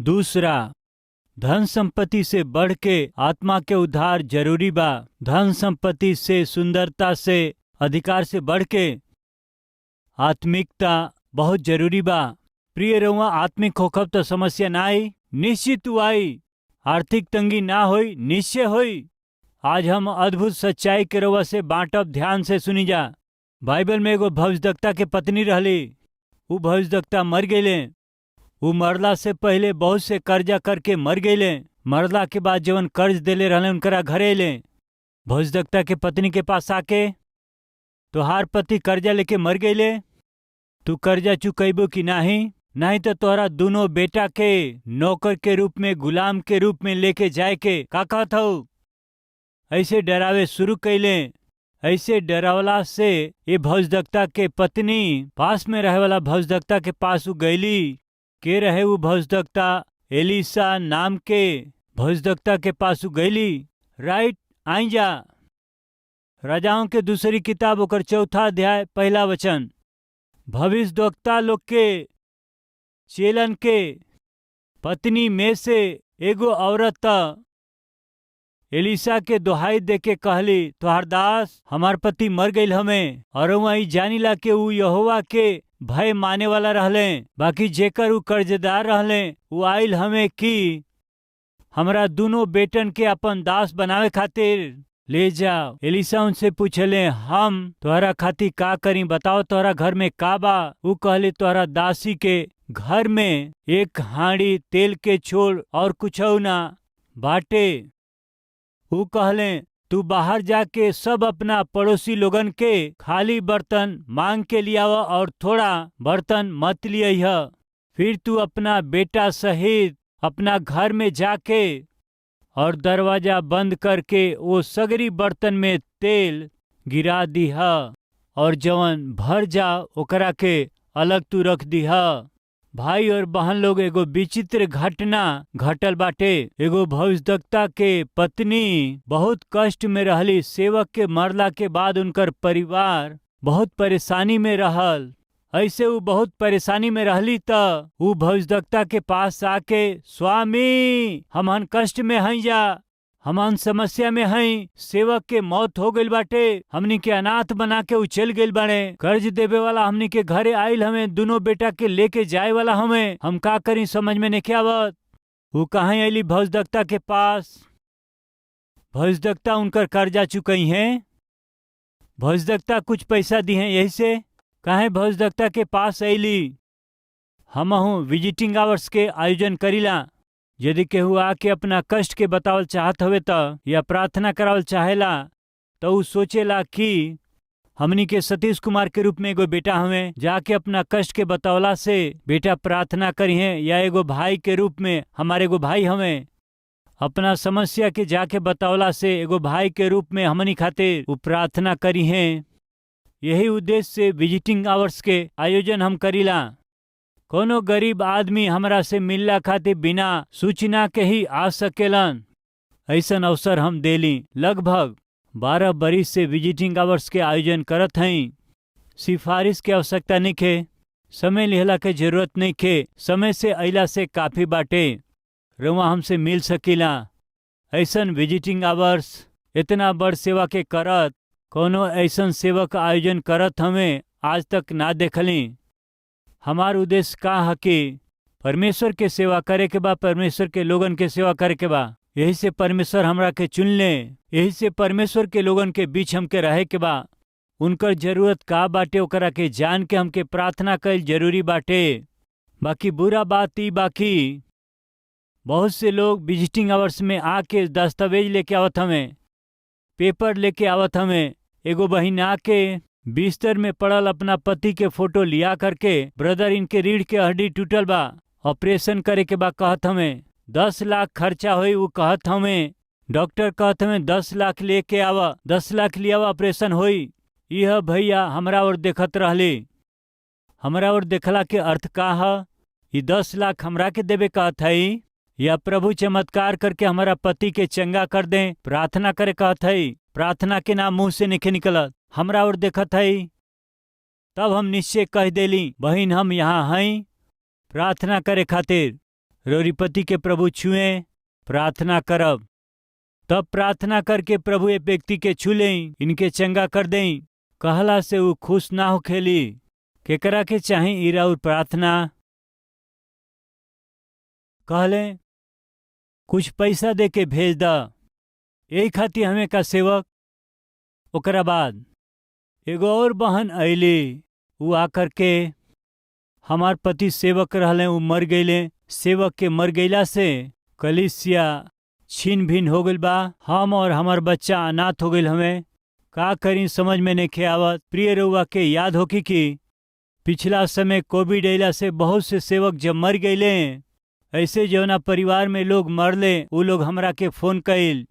दूसरा, धन संपत्ति से बढ़ के आत्मा के उद्धार जरूरी बा। धन संपत्ति से, सुंदरता से, अधिकार से बढ़ के आत्मिकता बहुत जरूरी बा। प्रिय रहुआ, आत्मिक होखब तो समस्या ना आई, निश्चित आई। आर्थिक तंगी ना होई, निश्चय होई। आज हम अद्भुत सच्चाई के रउआ से बांटब, ध्यान से सुनी जा। बाइबल में एगो भविष्यद्वक्ता के पत्नी रहली। उ भविष्यद्वक्ता मर गईले। उ मरला से पहले बहुत से कर्जा करके मर गईले। मरला के बाद जवन कर्ज देले रहले उनकरा घरे अइले। भविष्यद्वक्ता के पत्नी के पास आके, तोहार पति कर्जा लेके मर गईले, तू कर्जा चुकैबो कि नाही? नहीं तो तोहरा दोनों बेटा के नौकर के रूप में, गुलाम के रूप में लेके जाए के का कहत हऊ? ऐसे डरावे शुरू कैले। ऐसे डरावला से ये भविष्यद्वक्ता के पत्नी पास में रहे वाला भविष्यद्वक्ता के पास उ गईली। के रहे वो भविष्यद्वक्ता? एलिशा नाम के भविष्यद्वक्ता के पास उ गईली। राइट, आई जा। राजाओं के दूसरी किताब ओकर 4 अध्याय 1 वचन। भविष्यद्वक्ता लोग के चेलन के पत्नी में से एगो औरत एलिशा के दोहाई दे के कहली, तोहार दास हमार पति मर गईल हमें, और वही जानिला के ऊ यहोवा के भय माने वाला रहले। बाकी जेकर ऊ कर्जदार रहले ऊ आइल हमें कि हमरा दोनों बेटन के अपन दास बनावे खातिर ले जाओ। एलिशा उनसे पूछले, हम तोहरा खातिर का करी, बताओ तोहरा घर में का बा? ऊ कहले, तोहरा दासी के घर में 1 हांडी तेल के छोड़ और कुछ ना बाटे। ऊ कहले, तू बाहर जाके सब अपना पड़ोसी लोगन के खाली बर्तन मांग के लियावा और थोड़ा बर्तन मत लिया। फिर तू अपना बेटा सहित अपना घर में जाके और दरवाजा बंद करके वो सगरी बर्तन में तेल गिरा दीहा, और जवन भर जा ओकरा के अलग तू रख दीहा। भाई और बहन लोग, एगो विचित्र घटना घटल बाटे। एगो भविष्यद्वक्ता के पत्नी बहुत कष्ट में रहली। सेवक के मरला के बाद उनकर परिवार बहुत परेशानी में रहल। ऐसे वो बहुत परेशानी में रहली त वो भविष्यद्वक्ता के पास आके, स्वामी हमन कष्ट में हई जा, हमन समस्या में हई, सेवक के मौत हो गईल बाटे, हमनी के अनाथ बना के उचल गईल बाड़े, कर्ज देवे वाला हमनी के घरे आइल, हमें दोनों बेटा के लेके जाए वाला हमें, हम का करी समझ में नहीं आवत। वो कहाँ आइली? भविष्यद्वक्ता के पास। भविष्यद्वक्ता उनकर कर्जा चुकई हैं। भविष्यद्वक्ता कुछ पैसा दी हैं, यही से काहे भविष्यद्वक्ता के पास आइली। हमहू विजिटिंग आवर्स के आयोजन करीला। यदि केहू आके अपना कष्ट के बतावल चाहत हवे त या प्रार्थना करावल चाहेला तो ऊ सोचेला कि हमनी के सतीश कुमार के रूप में एगो बेटा हमें, जाके अपना कष्ट के बतौला से बेटा प्रार्थना करी है, या एगो भाई के रूप में हमारे एगो भाई हमें अपना समस्या के जाके बतौला से एगो भाई के रूप में हमनी खातिर वो प्रार्थना करी है। यही उद्देश्य से विजिटिंग आवर्स के आयोजन हम करीला। कोनो गरीब आदमी हमरा से मिलला खातिर बिना सूचना के ही आ सकेलन, ऐसन अवसर हम देली। लगभग 12 बरिस से विजिटिंग आवर्स के आयोजन करत हई। सिफारिश के आवश्यकता नहीं खे, समय लिहला के जरूरत नहीं खे, समय से अइला से काफी बाटे। रउआ हमसे मिल सकीला। ऐसन विजिटिंग आवर्स इतना बड़ सेवा के करत कोनो ऐसन सेवा का आयोजन करत हमें आज तक ना देखली। हमार उद्देश्य का है कि परमेश्वर के सेवा करे के बा, परमेश्वर के लोगन के सेवा करे के बा। यही से परमेश्वर हमरा के चुन ले। यही से परमेश्वर के लोगन के बीच हमके रहे के बा। उनकर जरूरत का बाटे ओकरा के जान के हमके प्रार्थना कईल जरूरी बाटे। बाकी बुरा बात ई बाकी बहुत से लोग विजिटिंग आवर्स में आके दस्तावेज लेके आवत हमें, पेपर लेके आवत हमें। एगो बहिन आके बिस्तर में पड़ल अपना पति के फोटो लिया करके, ब्रदर इनके रीढ़ के हड्डी टूटल बा, ऑपरेशन करे के बा कहत हमें, 10 लाख खर्चा हुई वो कहत हमें। डॉक्टर कहत हमें 10 लाख लेके आवा, 10 लाख लिया ऑपरेशन होई। यह भैया हमरा और देखत रहली। हमरा और देखला के अर्थ का है? ये 10 लाख हमरा के देवे कहत हई या प्रभु चमत्कार करके हमारा पति के चंगा कर दें, प्रार्थना करे कहत हई। प्रार्थना के नाम मुंह से निके निकलत, हमरा और देखत हई। तब हम निश्चय कह देली, बहिन हम यहाँ हई प्रार्थना करे खातिर। रोरी पति के प्रभु छुए प्रार्थना करब। तब प्रार्थना करके प्रभु एक व्यक्ति के छू लें, इनके चंगा कर दें। कहला से वो खुश ना हो खेली। केकरा के चाहे इरा और प्रार्थना कहले कुछ पैसा दे के भेज दा, यही खातिर हमें का सेवक। ओकरा बाद एगो और बहन अली, वो आकर के हमार पति सेवक रहले, वो मर गईले। सेवक के मर गईला से कलीसिया छीन भिन हो गइल बा। हम और हमार बच्चा अनाथ हो गइल। हमें का करी समझ में नहीं आवत। प्रिय रउआ के याद होकी कि पिछला समय कोविड अइला से बहुत से सेवक जब मर गईले, ऐसे जौना परिवार में लोग मरले उ लोग हमरा के फोन कइल।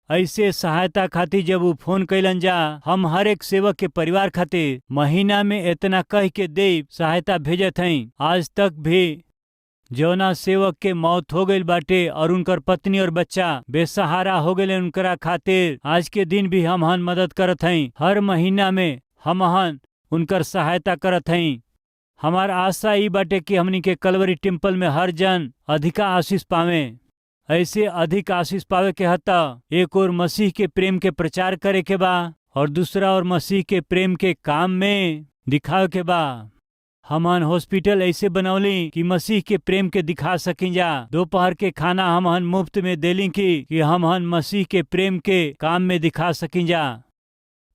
ऐसे सहायता खातिर जब वो फोन कैलन जा, हम हर एक सेवक के परिवार खातिर महीना में इतना कह के दे सहायता भेजत हई। आज तक भी जौना सेवक के मौत हो गई बाटे और उनकर पत्नी और बच्चा बेसहारा हो गए, उनकरा खातिर आज के दिन भी हम मदद करत हई। हर महीना में हम उनकर सहायता करत हई। हमार आशा ई बाटे कि हमनी के कलवरी टेम्पल में हर जन अधिका आशीष पावे। ऐसे अधिक आशीष पावे के हता एक और मसीह के प्रेम के प्रचार करे के बा और दूसरा और मसीह के प्रेम के काम में दिखावे के बा। हमन हॉस्पिटल ऐसे बनौली कि मसीह के प्रेम के दिखा सकें जा। दोपहर के खाना हमन मुफ्त में देली कि हमन मसीह के प्रेम के काम में दिखा सकें जा।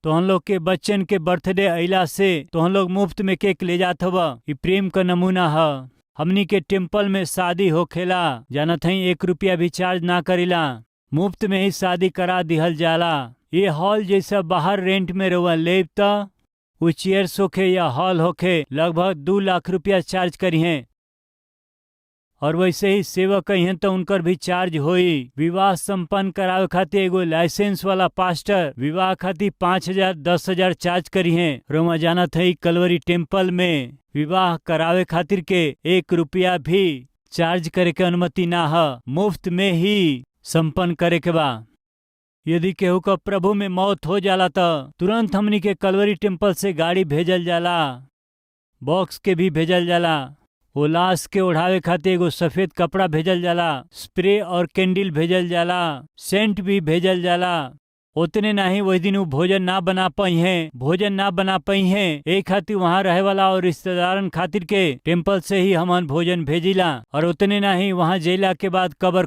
तो हम लोग के बच्चन के बर्थडे अइला से तो हम लोग मुफ्त में केक ले जात हवा। ये प्रेम का नमूना है। हमनी के टेम्पल में शादी होखेला, जानत हई 1 रुपया भी चार्ज ना करीला, मुफ्त में ही शादी करा दिहल जाला। ये हॉल जैसा बाहर रेंट में रहुआ लेब त वो चेयर्स होखे या हॉल होखे लगभग 2 लाख रुपया चार्ज करी हैं। और वैसे ही सेवक कहीं तो उनकर भी चार्ज होई। विवाह संपन्न करावे खातिर एगो लाइसेंस वाला पास्टर विवाह खातिर 5,000 10,000 चार्ज करी हैं। रोमा जानत है कलवरी टेम्पल में विवाह करावे खातिर के 1 रुपया भी चार्ज करे के अनुमति ना है, मुफ्त में ही संपन्न करे के बा। यदि केहू का प्रभु में मौत हो जाला तो तुरंत हमनी के कलवरी टेम्पल से गाड़ी भेजल जाला, बॉक्स के भी भेजल जाला। वो लाश के ओढ़ावे खातिर एगो सफेद कपड़ा भेजल जाला, स्प्रे और कैंडल भेजल जाला, सेंट भी भेजल जाला। उतने नहीं वही दिन वो भोजन ना बना पाई हैं। एक खातिर वहाँ रहे वाला और रिश्तेदारन खातिर के टेम्पल से ही हमन भोजन भेजिला। और उतने नहीं वहाँ जेला के बाद कब्र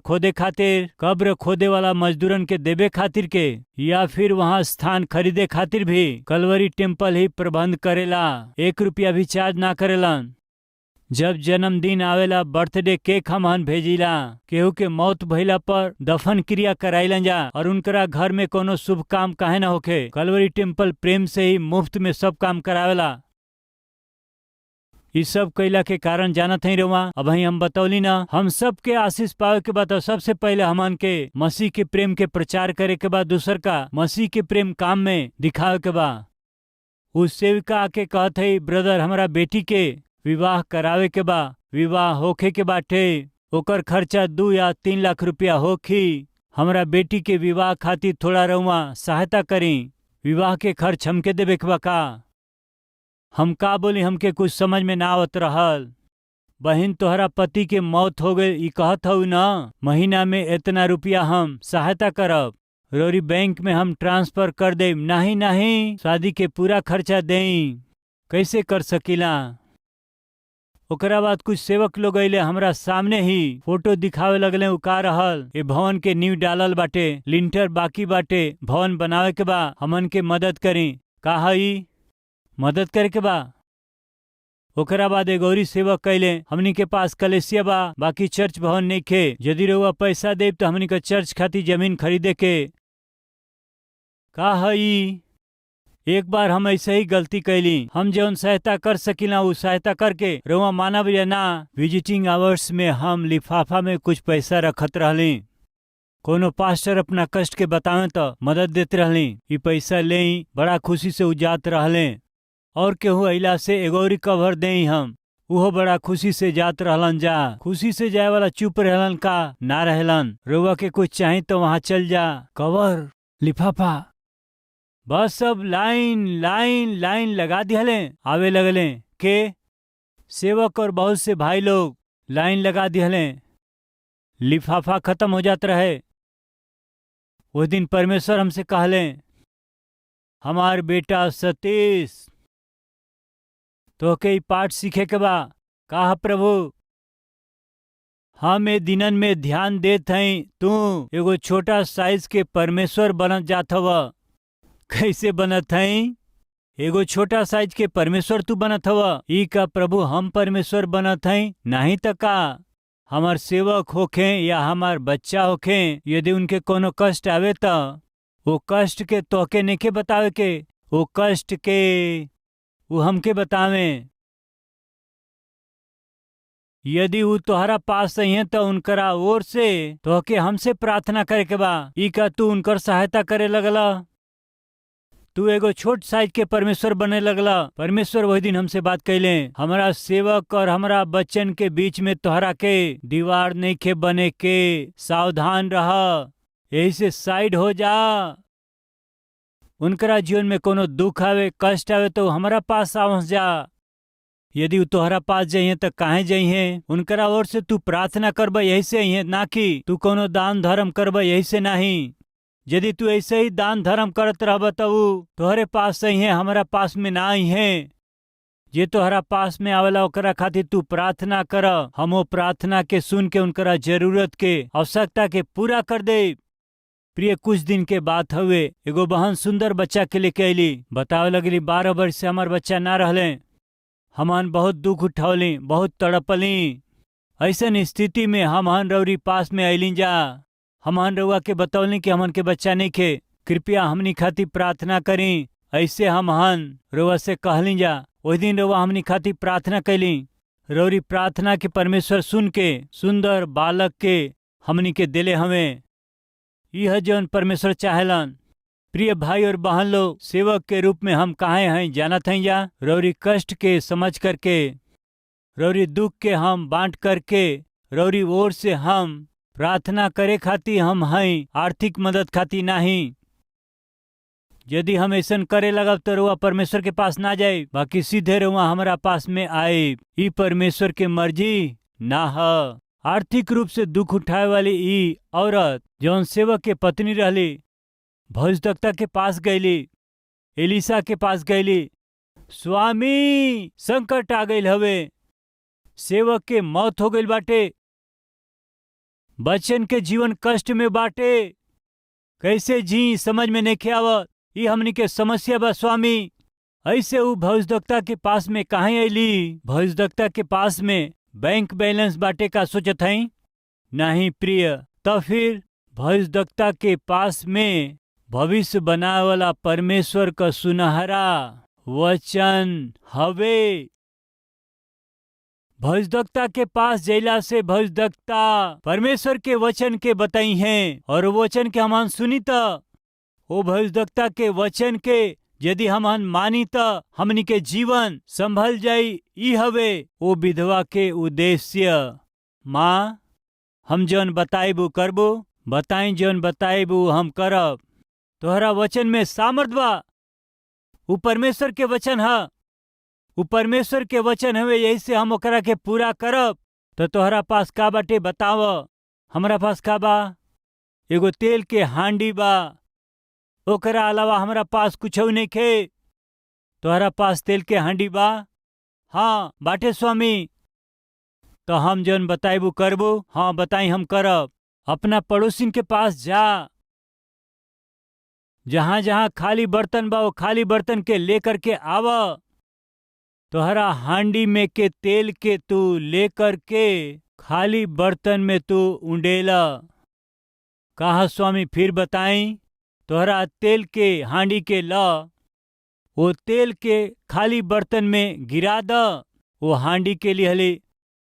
खोदे वाला मजदूरन के देवे खातिर के या फिर वहाँ स्थान खरीदे खातिर भी कलवरी टेम्पल ही प्रबंध करेला। 1 रुपया भी चार्ज ना करेला। जब जन्मदिन आवेला बर्थडे केक हमन भेजिला। केहू के मौत भइला पर दफन क्रिया कराइलन जा और उनकरा घर में कोनो शुभ काम काहे न होखे, कलवरी टेम्पल प्रेम से ही मुफ्त में सब काम करावेला। इस सब कैला के कारण जानत है रउआ, अब हम बतौली ना। हम सब के आशीष पावे के बाद सबसे पहले हमन के मसीह के प्रेम के प्रचार करे के बाद दूसर का मसीह के प्रेम काम में दिखावे के बा। उस सेविका आके कहत है, ब्रदर हमारा बेटी के विवाह करावे के बा, विवाह होखे के बाटे, ओकर खर्चा 2 या 3 लाख रुपया होखी। हमरा बेटी के विवाह खातिर थोड़ा रउआ सहायता करी, विवाह के खर्च हमके देवे के बा का। हम का बोली, हमके कुछ समझ में ना आवत रहल। बहन तोहरा पति के मौत हो गई, ई कहत हऊ ना, महीना में इतना रुपया हम सहायता करब, रोरी बैंक में हम ट्रांसफर कर दे। नहीं शादी के पूरा खर्चा दें, कैसे कर सकीला। ओकरा बाद कुछ सेवक लोग अइले, हमरा सामने ही फोटो दिखावे लगले। उ का रहल, ये भवन के नींव डालल बाटे, लिंटर बाकी बाटे, भवन बनावे के बा, हमन के मदद करी। का हई मदद करे के बा। ओकरा बाद एगो और सेवक कैले, हमनी के पास कलेसिया बा, बाकी चर्च भवन नहीं खे, यदि रउआ पैसा देब तो हमनी के चर्च खातिर जमीन खरीदे के। का हई एक बार हम ऐसे ही गलती कैली, हम जौन सहायता कर सकीला वो सहायता करके रउआ मानब या ना। विजिटिंग आवर्स में हम लिफाफा में कुछ पैसा रखत रहली। कोनो पास्टर अपना कष्ट के बतावे तो मदद देते रहली, ये पैसा ले बड़ा खुशी से उजात रहले। और केहू अइला से एगोरी कवर दे, हम उहो बड़ा खुशी से जात रहलन जा। खुशी से जाए वाला चुप रहलन का ना रहलन। रउआ के कुछ चाही तो वहाँ चल जा, कवर लिफाफा बस सब लाइन लगा दिहले। आवे लगले के सेवक और बहुत से भाई लोग लाइन लगा दिहले। लिफाफा खत्म हो जात रहे। उस दिन परमेश्वर हमसे कहले, हमार बेटा सतीश, तो के पाठ सीखे के बा। कहा प्रभु, हम ए दिनन में ध्यान देत हई तू एगो छोटा साइज के परमेश्वर बनत जात हव। कैसे बनत हई? एगो छोटा साइज के परमेश्वर तू बनत हव। ई का प्रभु हम परमेश्वर बनत हई? नहीं त का हमार सेवक होखे या हमार बच्चा होखे, यदि उनके कोनो कष्ट आवे त वो कष्ट के तोके नेके बतावे के, वो कष्ट के वो हमके बतावे। यदि वो तोहरा पास है तो उनकरा ओर से तोहके हमसे प्रार्थना करे के बा। ई का तू उनकर सहायता करे लगला? तू एगो छोट साइज के परमेश्वर बने लगला। परमेश्वर वही दिन हमसे बात कैले, हमारा सेवक और हमारा बच्चन के बीच में तोहरा के दीवार नहीं के बने के, सावधान रहा, यही से साइड हो जा। उनकरा जीवन में कोनो दुख आवे, कष्ट आवे तो हमारा पास आवस जा। यदि वो तोहरा पास जाइए तो काहे जाइए? उनकरा ओर से तू प्रार्थना करब, यही से ही, ना कि तू कोनो दान धर्म करब, यही से नहीं। यदि तू ऐसे ही दान धर्म करत रहब तो तोहरे पास सही है, हमारा पास में ना आई है। जे तोहरा पास में आवेला ओकरा खातिर तू प्रार्थना कर, हम वो प्रार्थना के सुन के उनकरा जरूरत के, आवश्यकता के पूरा कर दे। प्रिय, कुछ दिन के बात हुए, एगो बहन सुंदर बच्चा के लेके अली। बतावे लगली 12 वर्ष से हमार बच्चा ना रहले। हमन बहुत दुख उठौली, बहुत तड़पली। ऐसन स्थिति में हमन रौरी पास में अली जा। हमन रउआ के बतौली कि हमन के बच्चा नहीं खे, कृपया हमनी खातिर प्रार्थना करी। ऐसे हमन रउआ से कहली जा। उस दिन रउआ हमनी खातिर प्रार्थना कैली। रौरी प्रार्थना के परमेश्वर सुन के सुंदर बालक के हमनी के दिले हमें। यह जौन परमेश्वर चाहेलन। प्रिय भाई और बहन लोग, सेवक के रूप में हम काहे हैं जानत हैं जा? रौरी कष्ट के समझ करके, रौरी दुख के हम बांट करके, रौरी ओर से हम प्रार्थना करे खातिर हम हैं, आर्थिक मदद खातिर नहीं। यदि हम ऐसा करे लगब तो रुआ परमेश्वर के पास ना जाए, बाकी सीधे रुआ हमारा पास में आए। ई परमेश्वर के मर्जी ना है। आर्थिक रूप से दुख उठाए वाली ई औरत जौन सेवक के पत्नी रहली, भविष्यवक्ता के पास गईली, एलिसा के पास गईली। स्वामी, संकट आ गईल हवे, सेवक के मौत हो गईल बाटे, बच्चन के जीवन कष्ट में बाटे, कैसे जी समझ में नहीं आवत। ये हमनी के समस्या बा स्वामी। ऐसे वो भविष्यवक्ता के पास में काहे अली? भविष्यवक्ता के पास में बैंक बैलेंस बाटे का सोचत हई? नहीं प्रिय, तो फिर भविष्यवक्ता के पास में भविष्य बनाए वाला परमेश्वर का सुनहरा वचन हवे। भविष्यवक्ता के पास जैला से भविष्यवक्ता परमेश्वर के वचन के बताई हैं, और वचन के हमान सुनी त वो भविष्यवक्ता के वचन के यदि हमन मानी त हमनी के जीवन संभल जाई। ई हवे वो विधवा के उद्देश्य। माँ, हम जौन बताइबू करबू, बताई जौन बताइबू हम करब। तोहरा वचन में सामर्थ बा। वो परमेश्वर के वचन है, वो परमेश्वर के वचन हवे, यही से हम ओकरा के पूरा करब। तो तोहरा पास का बाटे बताव। हमरा पास का बा? एगो तेल के हांडी बा, ओकरा अलावा हमरा पास कुछ नहीं खे। तोहरा पास तेल के हांडी बा? हाँ बाटे स्वामी। तो हम जौन बताइबू करबू। हाँ बताई हम करब। अपना पड़ोसिन के पास जा, जहां जहां खाली बर्तन बा वो खाली बर्तन के लेकर के आव। तोहरा हांडी में के तेल के तू लेकर के खाली बर्तन में तू उंडेला। कहा स्वामी फिर बताई? तोहरा तेल के हांडी के ला, वो तेल के खाली बर्तन में गिरा द। वो हांडी के लिए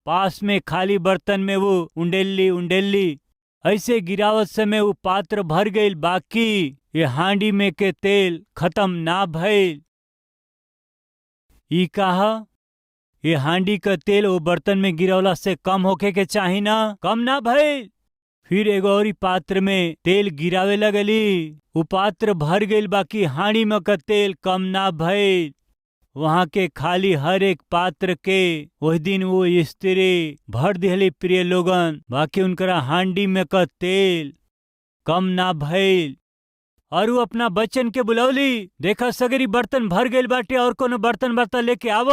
पास में खाली बर्तन में वो उंडेली उंडेली ऐसे गिरावत समय वो पात्र भर गईल, बाकी ये हांडी में के तेल खत्म ना भइल। ई कहा ये हांडी का तेल वो बर्तन में गिरवला से कम होके के चाही ना, कम ना भइल। फिर एगो और पात्र में तेल गिरावे लगली, वो पात्र भर गईल, बाकी हांडी में का तेल कम ना भइल। वहाँ के खाली हर एक पात्र के वही दिन वो स्त्री भर दिहली प्रिय लोगन, बाकी उनकरा हांडी में का तेल कम ना भइल। और वो अपना बच्चन के बुलौली, देखा सगरी बर्तन भर गइल बाटे और कोनो बर्तन लेके आव।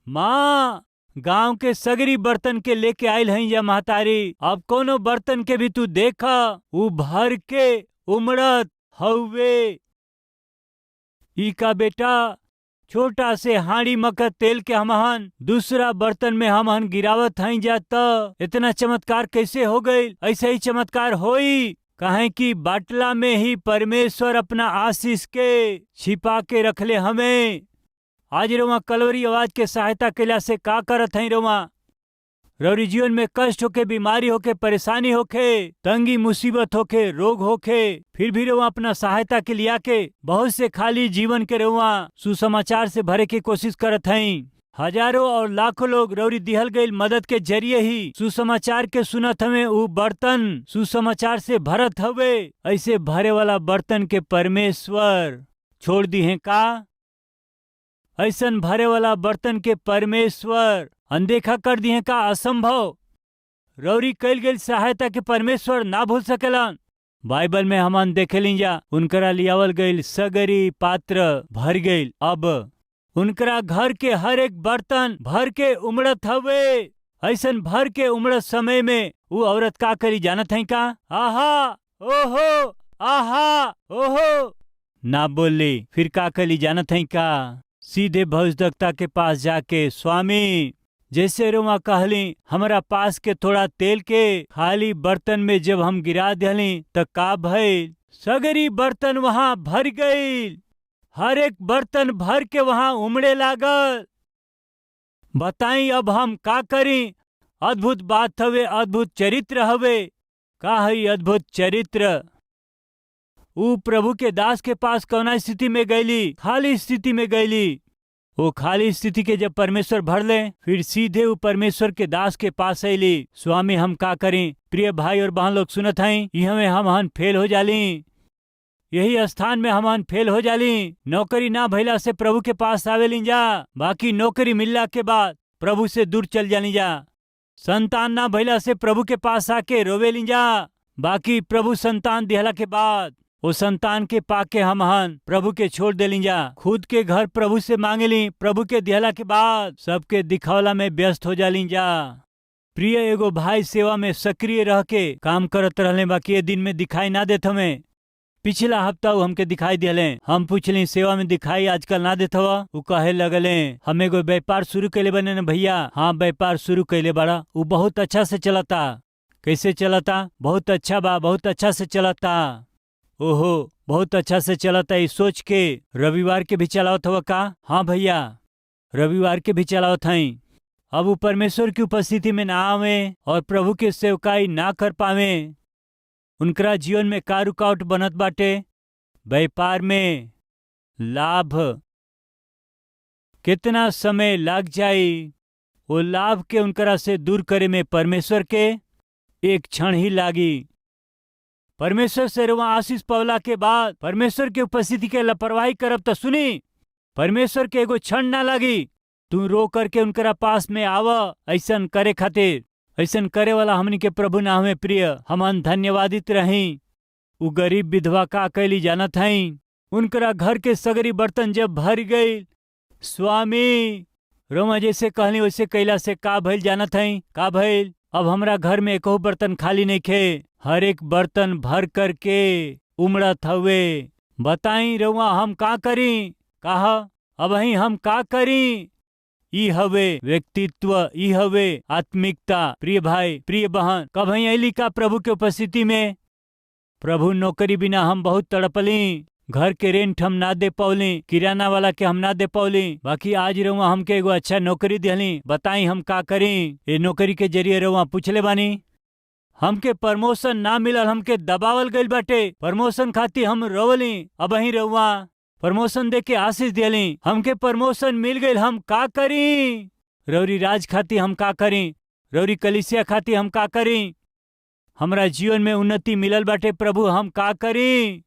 माँ गांव के सगरी बर्तन के लेके आइल हई या महतारी, अब कोनो बर्तन के भी तू देखा उ भर के उमड़त हउवे। ई का बेटा छोटा से हांडी मकर तेल के हमहन दूसरा बर्तन में हमहन गिरावत हई जाता। इतना चमत्कार कैसे हो गई? ऐसा ही चमत्कार होई काहे कि बाटला में ही परमेश्वर अपना आशीष के छिपा के रखले हमें। आज रउआ कलवरी आवाज के सहायता कैला से का करत हई? रउरी जीवन में कष्ट होके, बीमारी होके, परेशानी होके, तंगी मुसीबत होके, रोग होके, फिर भी रउआ अपना सहायता के लिया के बहुत से खाली जीवन के रउआ सुसमाचार से भरे की कोशिश करत हई। हजारों और लाखों लोग रउरी दिहल गईल मदद के जरिए ही सुसमाचार के सुनत हमें। उ बर्तन सुसमाचार से भरत हवे। ऐसे भरे वाला बर्तन के परमेश्वर छोड़ दी है का? ऐसन भरे वाला बर्तन के परमेश्वर अनदेखा कर दिए का? असंभव। रउरी कैल गईल सहायता के परमेश्वर ना भूल सकेलन। बाइबल में हमन देखेली जा उनकरा लियावल गईल सगरी पात्र भर गईल। अब उनकरा घर के हर एक बर्तन भर के उमड़त हवे। ऐसन भर के उमड़त समय में वो औरत का करी जानत है का? आहा ओहो, आहा ओहो ना बोली। फिर का करी जानत है का? सीधे भविष्यद्वक्ता के पास जाके, स्वामी जैसे रुआ कहली हमारा पास के थोड़ा तेल के खाली बर्तन में जब हम गिरा दिली त का भइल? सगरी बर्तन वहां भर गईल। हर एक बर्तन भर के वहां उमड़े लागल। बताई अब हम का करी? अद्भुत बात हवे, अद्भुत चरित्र हवे। का है अद्भुत चरित्र? ऊ प्रभु के दास के पास कौना स्थिति में गईली? खाली स्थिति में गईली। वो खाली स्थिति के जब परमेश्वर भर ले, फिर सीधे वो परमेश्वर के दास के पास अली। स्वामी हम का करें? प्रिय भाई और बहन लोग सुनत हैं, हमें हम फेल हो जाली। यही स्थान में हम फेल हो जाली। नौकरी ना भइला से प्रभु के पास आवेली जा, बाकी नौकरी मिलला के बाद प्रभु से दूर चल जाली जा। संतान ना भइला से प्रभु के पास आके रोवेली जा, बाकी प्रभु संतान दिहला के बाद वो संतान के पाके हमहन प्रभु के छोड़ देली जा। खुद के घर प्रभु से मांगेली, प्रभु के दिहला के बाद सबके दिखावला में व्यस्त हो जाली जा। प्रिय एगो भाई सेवा में सक्रिय रह के काम करत रहले, बाकी ये दिन में दिखाई ना देत हमें। पिछला हफ्ता वो हमके दिखाई दिले। हम पूछली सेवा में दिखाई आजकल ना देत हवा? वो कहे लगले हम एगो व्यापार शुरू कैले बने न भैया। हाँ व्यापार शुरू कैले बड़ा, वो बहुत अच्छा से चलता। कैसे चलता? बहुत अच्छा बा, बहुत अच्छा से चलता। ओहो बहुत अच्छा से चलता। ये सोच के रविवार के भी चलावत हवा का? हाँ भैया रविवार के भी चलावत हई। अब वो परमेश्वर की उपस्थिति में ना आवे और प्रभु के सेवकाई ना कर पावे। उनकरा जीवन में का रुकावट बनत बाटे? व्यापार में लाभ। कितना समय लग जाई वो लाभ के उनकरा से दूर करे में परमेश्वर के एक क्षण ही लागी। परमेश्वर से रुआ आशीष पावला के बाद परमेश्वर के उपस्थिति के लापरवाही करब तो सुनी परमेश्वर के एगो क्षण ना लगी। तू रो करके उनकरा पास में आवा। ऐसन करे खातिर, ऐसन करे वाला हमनी के प्रभु ना हमें प्रिय। हमन धन्यवादित रही। उ गरीब विधवा का कैली जानत हई? उनकरा घर के सगरी बर्तन जब भर गई, स्वामी रोमा जैसे कहली वैसे कैला से का भइल जानत हई? का भइल? अब हमरा घर में एको बर्तन खाली नहीं खे। हर एक बर्तन भर करके उमड़त हवे। बताई रउआ हम का करी? कहा अब ही हम का करी? ई हवे व्यक्तित्व, ई हवे आत्मिकता। प्रिय भाई प्रिय बहन, कब ही अली का प्रभु के उपस्थिति में? प्रभु नौकरी बिना हम बहुत तड़पली। घर के रेंट हम ना दे पौली, किराना वाला के हम ना दे पौली, बाकी आज रउआ हमके एगो अच्छा नौकरी दिहली। बताई हम का करी? ये नौकरी के जरिए रउआ पूछले बानी। हमके प्रमोशन ना मिलल, हमके दबावल गइल बाटे। प्रमोशन खातिर हम रोवली। अब ही रउआ प्रमोशन दे के आशीष दियली। हमके प्रमोशन मिल गई, हम का करी? रौरी राज खातिर हम का करी? रौरी कलिसिया खातिर हम का करी? हमरा जीवन में उन्नति मिलल बाटे प्रभु, हम का करी?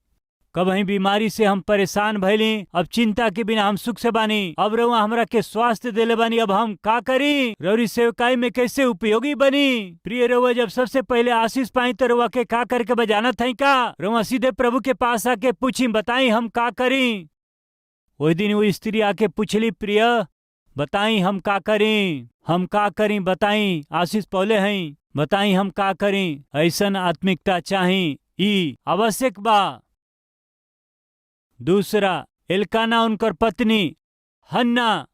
कबही बीमारी से हम परेशान भइली, अब चिंता के बिना हम सुख से बानी। अब रउआ हमरा के स्वास्थ्य देले बानी, अब हम का करी? रउरी सेवकाई में कैसे उपयोगी बनी? प्रिय रउआ जब सबसे पहले आशीष पाई तो रउआ के का करके बजाना था का? रउआ सीधे प्रभु के पास आके पूछी, बताई हम का करी? वही दिन वो स्त्री आके पूछली, प्रिय बताई हम का करी? हम का करी बताई? आशीष पौले हैं, बताई हम का करी? ऐसन आत्मिकता चाही, ई आवश्यक बा। दूसरा, एल्काना उनकर पत्नी हन्ना,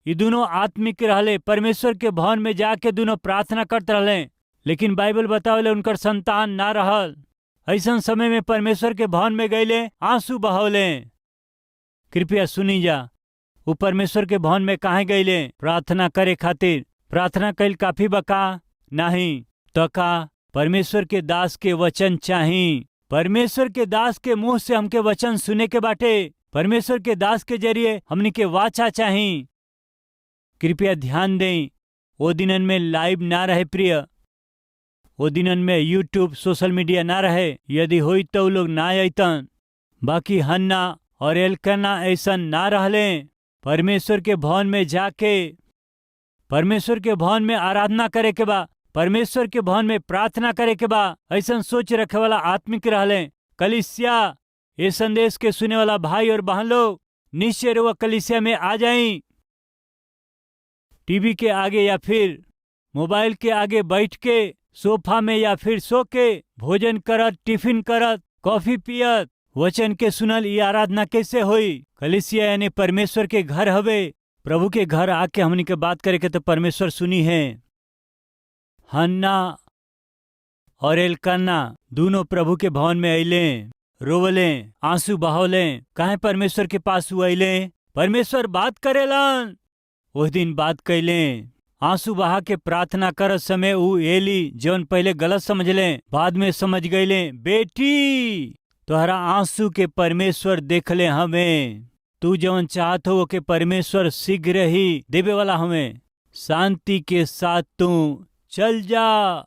ये दोनों आत्मिक रहले, परमेश्वर के भवन में जाके दोनों प्रार्थना करते रहले, लेकिन बाइबल बतावले उनकर संतान ना रहल। ऐसन समय में परमेश्वर के भवन में गईले, आंसू बहौले। कृपया सुनी जा, वो परमेश्वर के भवन में काहे गईले? प्रार्थना करे खातिर। प्रार्थना कईल काफी बका? नहीं। तो का परमेश्वर के दास के वचन चाही। परमेश्वर के दास के मुंह से हमके वचन सुने के बाटे। परमेश्वर के दास के जरिए हमनी के वाचा चाही। कृपया ध्यान दें, वो दिनन में लाइव ना रहे प्रिय, वो दिनन में यूट्यूब सोशल मीडिया ना रहे। यदि होई तो लोग ना अइतन। बाकी हन्ना और एल्काना ऐसा ना रहले। परमेश्वर के भवन में जाके परमेश्वर के भवन में आराधना करे के बा, परमेश्वर के भवन में प्रार्थना करे के बा, ऐसा सोच रखे वाला आत्मिक रहले। कलीसिया, ये संदेश के सुने वाला भाई और बहन लोग निश्चय वह कलीसिया में आ जाएं। टीवी के आगे या फिर मोबाइल के आगे बैठ के सोफा में या फिर सो के भोजन करत, टिफिन करत, कॉफी पियत वचन के सुनल, ये आराधना कैसे हुई? कलीसिया यानी परमेश्वर के घर हवे। प्रभु के घर आके हमनी के बात करे के तो परमेश्वर सुनी है। हन्ना और एल्काना दोनों प्रभु के भवन में अइले, रोवले, आंसू बहौले। काहे परमेश्वर के पास अइले? परमेश्वर बात करेलन। उस दिन बात कैले, आंसू बहा के प्रार्थना करत समय ऊ एली जौन पहले गलत समझले, बाद में समझ गईले, बेटी तोहरा आंसू के परमेश्वर देखले हमें। तू जौन चाहत हो के परमेश्वर शीघ्र ही देवे वाला हमें। शांति के साथ तू चल जा।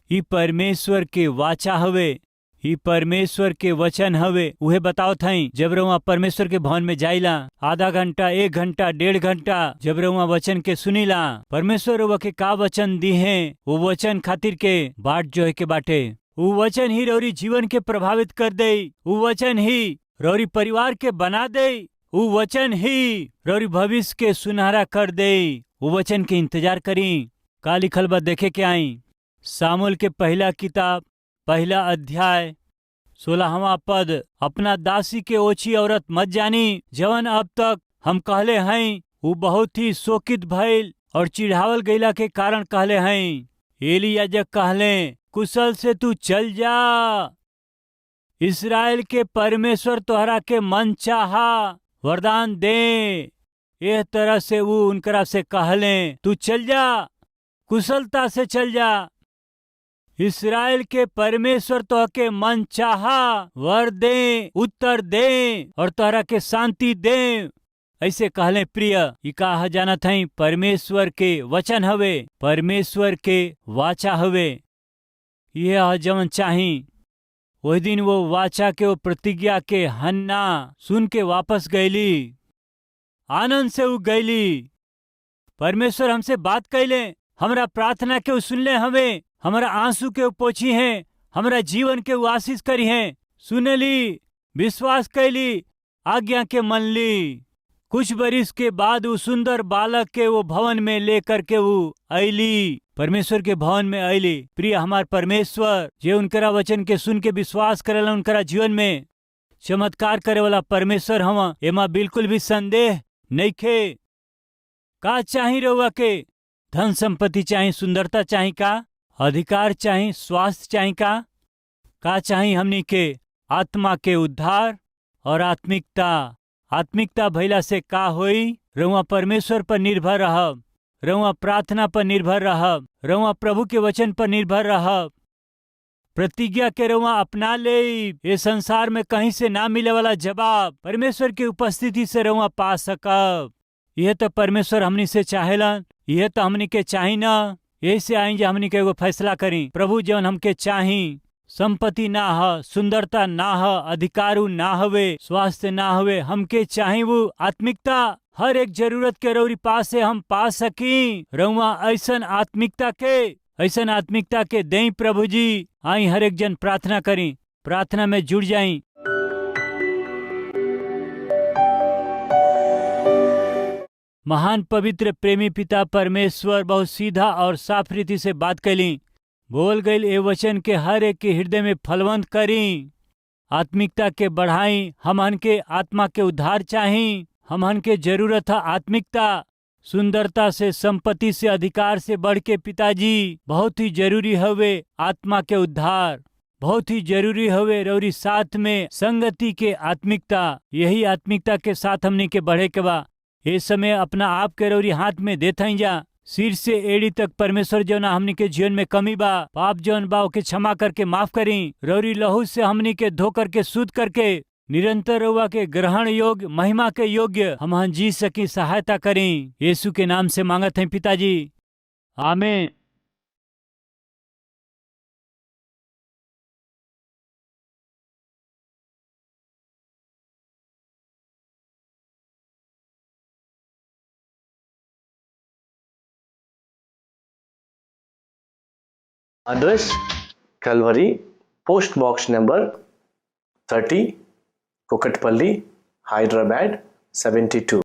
ई परमेश्वर के वाचा हवे, ई परमेश्वर के वचन हवे। उहे बताओ थाई, जब रउआ परमेश्वर के भवन में जाइला, आधा घंटा, 1 घंटा, 1.5 घंटा जब रउआ वचन के सुनीला, परमेश्वर रउआ के का वचन दी है, वो वचन खातिर के बाट जो है के बाटे। वो वचन ही रौरी जीवन के प्रभावित कर दे। वो वचन ही रौरी परिवार के बना दे। वो वचन ही रौरी भविष्य के सुनहरा कर दे। वो वचन के इंतजार करी। का लिखल बा देखे के आई। सामुएल के पहला किताब, पहला अध्याय, 16वां पद। अपना दासी के ओछी औरत मत जानी, जवन अब तक हम कहले हैं वो बहुत ही शोकित भइल और चिढ़ावल गईला के कारण कहले हैं। एली याजक कहले, कुशल से तू चल जा। इस्राएल के परमेश्वर तोहरा के मन चाहा वरदान दे। एह तरह से वो उनकरा से कहले, तू चल जा, कुशलता से चल जा। इस्राएल के परमेश्वर तो के मन चाहा वर दे, उत्तर दे और तोहरा के शांति दे। ऐसे कहले प्रिय, ई कहा जाना था परमेश्वर के वचन हवे, परमेश्वर के वाचा हवे। यह जवन चाही। वही दिन वो वाचा के, वो प्रतिज्ञा के हन्ना सुन के वापस गईली, आनंद से वो गईली। परमेश्वर हमसे बात कैले, हमरा प्रार्थना के वो सुनले हमें, हमारा आंसू के वो पोछी हैं, हमारा जीवन के वो आशीष करी हैं। सुनली, विश्वास कैली, आज्ञा के मन ली। कुछ बरिस के बाद वो सुंदर बालक के वो भवन में लेकर के वो अली, परमेश्वर के भवन में अली। प्रिय हमार परमेश्वर जे उनकरा वचन के सुन के विश्वास करेला, उनकरा जीवन में चमत्कार करे वाला परमेश्वर हवा, एमा बिल्कुल भी संदेह नहीं खे। का चाही रउआ के? धन संपत्ति चाही, सुंदरता चाही का? अधिकार चाही, स्वास्थ्य चाही का चाही? हमनी के आत्मा के उद्धार और आत्मिकता। आत्मिकता भइला से का होई? रउआ परमेश्वर पर निर्भर रहब, रउआ प्रार्थना पर निर्भर रहब, रउआ प्रभु के वचन पर निर्भर रहब। प्रतिज्ञा के रउआ अपना ले। ये संसार में कहीं से ना मिले वाला जवाब परमेश्वर की उपस्थिति से रउआ पा सकब। यह तो परमेश्वर हमनी से चाहेलन, यह तो हमनी के चाही ना। यही से आई जे हमनी के एगो फैसला करी, प्रभु जवन हमके चाही संपत्ति ना ह, सुंदरता ना ह, अधिकारु ना हवे, स्वास्थ्य ना हवे, हमके चाहे वो आत्मिकता हर एक जरूरत के रौरी पास से हम पा सकी। रउआ ऐसन आत्मिकता के देई प्रभु जी। आई हर एक जन प्रार्थना करी, प्रार्थना में जुड़ जाई। महान पवित्र प्रेमी पिता परमेश्वर बहुत सीधा और साफ रीति से बात कैली। बोल गईल ए वचन के हर एक के हृदय में फलवंत करी, आत्मिकता के बढ़ाई। हमहन के आत्मा के उद्धार चाही, हमहन के जरूरत है आत्मिकता, सुंदरता से, संपत्ति से, अधिकार से बढ़ के पिताजी बहुत ही जरूरी हवे आत्मा के उद्धार, बहुत ही जरूरी हवे रौरी साथ में संगति के आत्मिकता। यही आत्मिकता के साथ हमनी के बढ़े के बा। ये समय अपना आप के रौरी हाथ में देता ही जा, सिर से एड़ी तक परमेश्वर जो ना हमनी के जीवन में कमी बा, पाप जौन बा के क्षमा करके माफ करी। रौरी लहू से हमनी के धो करके शुद्ध करके निरंतर रउआ के ग्रहण योग्य, महिमा के योग्य हम जी सकी सहायता करें। यीशु के नाम से मांगत हैं पिताजी, आमीन। Address Calvary, Post Box number 30, Kukatpalli, Hyderabad 72.